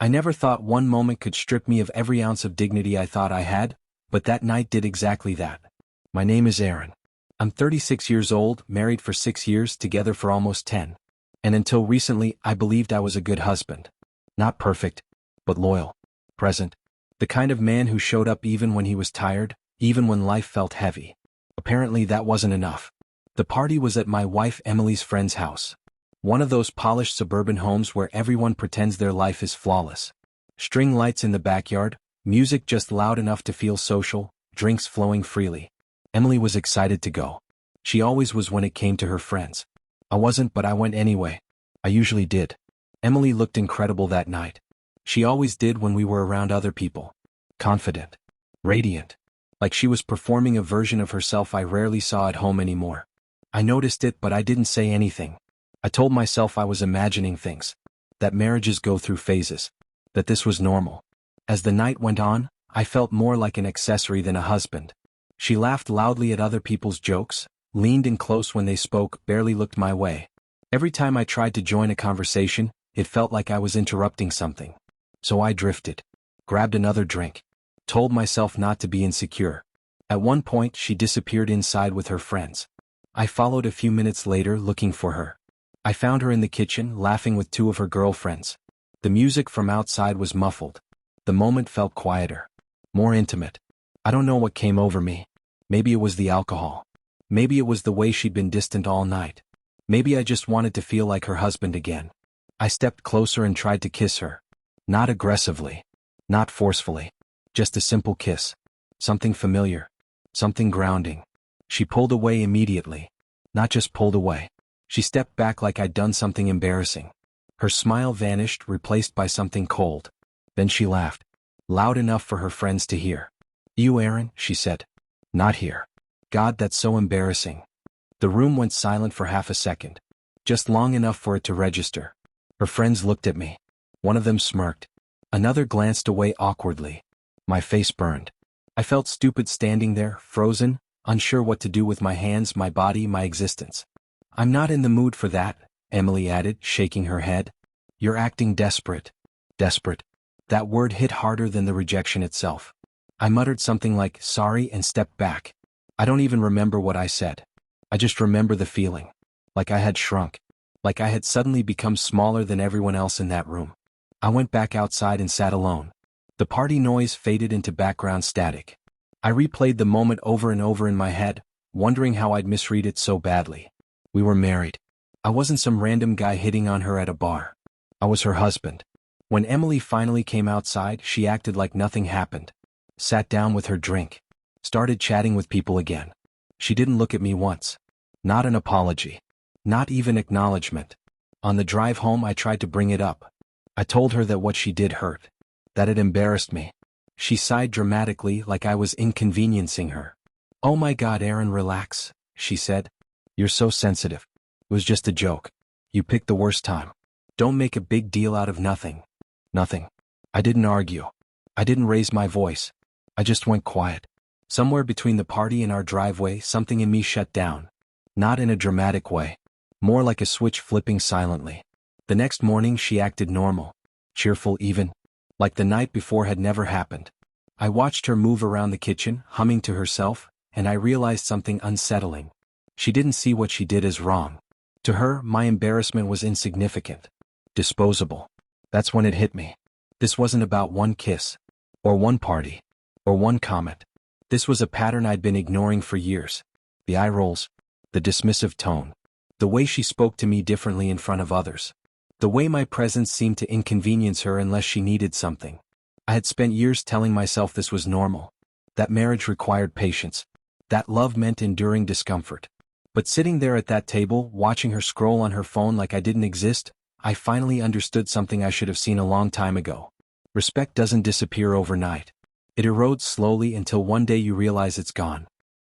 I never thought one moment could strip me of every ounce of dignity I thought I had, but that night did exactly that. My name is Aaron. I'm 36 years old, married for 6 years, together for almost 10. And until recently, I believed I was a good husband. Not perfect, but loyal, present. The kind of man who showed up even when he was tired, even when life felt heavy. Apparently that wasn't enough. The party was at my wife Emily's friend's house. One of those polished suburban homes where everyone pretends their life is flawless. String lights in the backyard, music just loud enough to feel social, drinks flowing freely. Emily was excited to go. She always was when it came to her friends. I wasn't, but I went anyway. I usually did. Emily looked incredible that night. She always did when we were around other people. Confident. Radiant. Like she was performing a version of herself I rarely saw at home anymore. I noticed it, but I didn't say anything. I told myself I was imagining things. That marriages go through phases. That this was normal. As the night went on, I felt more like an accessory than a husband. She laughed loudly at other people's jokes, leaned in close when they spoke, barely looked my way. Every time I tried to join a conversation, it felt like I was interrupting something. So I drifted. Grabbed another drink. Told myself not to be insecure. At one point, she disappeared inside with her friends. I followed a few minutes later looking for her. I found her in the kitchen, laughing with 2 of her girlfriends. The music from outside was muffled. The moment felt quieter. More intimate. I don't know what came over me. Maybe it was the alcohol. Maybe it was the way she'd been distant all night. Maybe I just wanted to feel like her husband again. I stepped closer and tried to kiss her. Not aggressively. Not forcefully. Just a simple kiss. Something familiar. Something grounding. She pulled away immediately. Not just pulled away. She stepped back like I'd done something embarrassing. Her smile vanished, replaced by something cold. Then she laughed. Loud enough for her friends to hear. "You, Aaron," she said. "Not here." God, that's so embarrassing. The room went silent for half a second. Just long enough for it to register. Her friends looked at me. One of them smirked. Another glanced away awkwardly. My face burned. I felt stupid standing there, frozen, unsure what to do with my hands, my body, my existence. "I'm not in the mood for that," Emily added, shaking her head. "You're acting desperate." Desperate. That word hit harder than the rejection itself. I muttered something like, "sorry," and stepped back. I don't even remember what I said. I just remember the feeling. Like I had shrunk. Like I had suddenly become smaller than everyone else in that room. I went back outside and sat alone. The party noise faded into background static. I replayed the moment over and over in my head, wondering how I'd misread it so badly. We were married. I wasn't some random guy hitting on her at a bar. I was her husband. When Emily finally came outside, she acted like nothing happened. Sat down with her drink. Started chatting with people again. She didn't look at me once. Not an apology. Not even acknowledgement. On the drive home, I tried to bring it up. I told her that what she did hurt. That it embarrassed me. She sighed dramatically, like I was inconveniencing her. "Oh my God, Aaron, relax," she said. "You're so sensitive. It was just a joke. You picked the worst time. Don't make a big deal out of nothing." Nothing. I didn't argue. I didn't raise my voice. I just went quiet. Somewhere between the party and our driveway, something in me shut down. Not in a dramatic way. More like a switch flipping silently. The next morning she acted normal. Cheerful even. Like the night before had never happened. I watched her move around the kitchen, humming to herself, and I realized something unsettling. She didn't see what she did as wrong. To her, my embarrassment was insignificant. Disposable. That's when it hit me. This wasn't about one kiss. Or one party. Or one comment. This was a pattern I'd been ignoring for years. The eye rolls. The dismissive tone. The way she spoke to me differently in front of others. The way my presence seemed to inconvenience her unless she needed something. I had spent years telling myself this was normal. That marriage required patience. That love meant enduring discomfort. But sitting there at that table, watching her scroll on her phone like I didn't exist, I finally understood something I should have seen a long time ago. Respect doesn't disappear overnight. It erodes slowly until one day you realize it's gone.